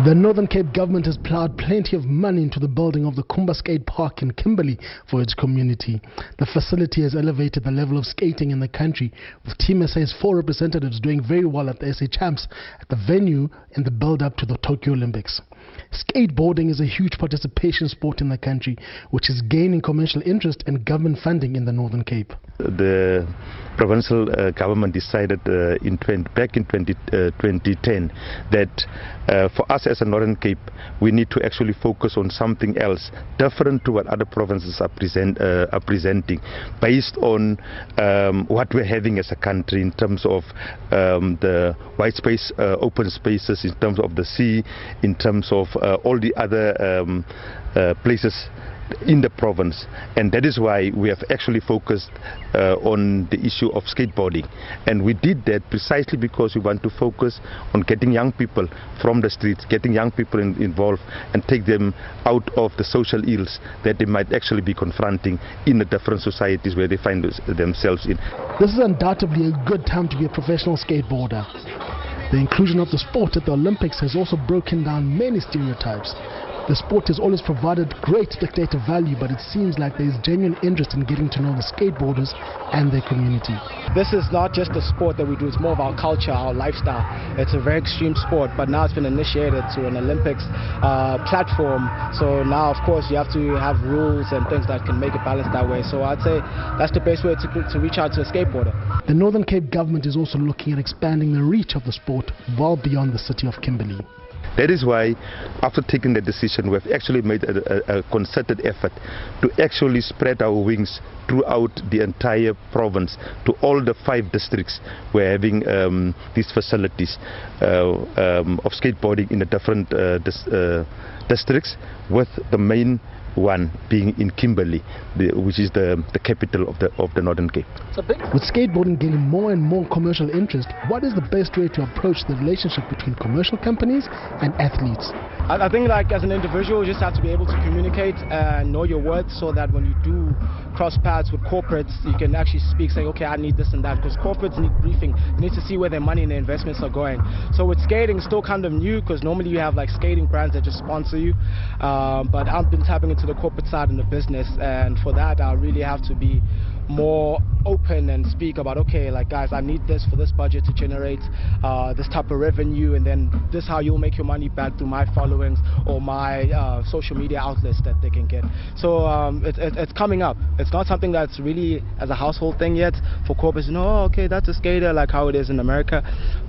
The Northern Cape government has ploughed plenty of money into the building of the Kumba Skate Park in Kimberley for its community. The facility has elevated the level of skating in the country, with Team SA's 4 representatives doing very well at the SA Champs at the venue in the build-up to the Tokyo Olympics. Skateboarding is a huge participation sport in the country, which is gaining commercial interest and government funding in the Northern Cape. The provincial government decided back in 2010 that for us as a Northern Cape, we need to actually focus on something else different to what other provinces are presenting, based on what we're having as a country in terms of the white space, open spaces, in terms of the sea, in terms of all the other places in the province. And that is why we have actually focused on the issue of skateboarding, and we did that precisely because we want to focus on getting young people from the streets, getting young people involved, and take them out of the social ills that they might actually be confronting in the different societies where they find themselves in. This is undoubtedly a good time to be a professional skateboarder. The inclusion of the sport at the Olympics has also broken down many stereotypes. The sport has always provided great spectator value, but it seems like there is genuine interest in getting to know the skateboarders and their community. This is not just a sport that we do, it's more of our culture, our lifestyle. It's a very extreme sport, but now it's been initiated to an Olympics platform. So now, of course, you have to have rules and things that can make it balanced that way. So I'd say that's the best way to reach out to a skateboarder. The Northern Cape government is also looking at expanding the reach of the sport well beyond the city of Kimberley. That is why, after taking the decision, we've actually made a concerted effort to actually spread our wings throughout the entire province to all the 5 districts. We're having these facilities of skateboarding in the different districts, with the main one being in Kimberley, which is the capital of the Northern Cape. With skateboarding gaining more and more commercial interest, what is the best way to approach the relationship between commercial companies and athletes? I think, like, as an individual, you just have to be able to communicate and know your worth, so that when you do cross paths with corporates, you can actually speak, say, okay, I need this and that, because corporates need briefing. You need to see where their money and their investments are going. So with skating, it's still kind of new, because normally you have like skating brands that just sponsor you, but I've been tapping into the corporate side in the business, and for that I really have to be more open and speak about, okay, like, guys, I need this for this budget to generate this type of revenue, and then this is how you'll make your money back through my followings or my social media outlets that they can get. So it's coming up. It's not something that's really as a household thing yet for corporates. Oh, okay, that's a skater, like how it is in America.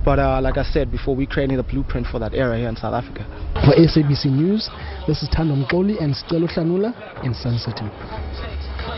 But like I said before, we're creating the blueprint for that era here in South Africa. For SABC News, this is Thando Mqoli and Stelo Hlanula in Sun City.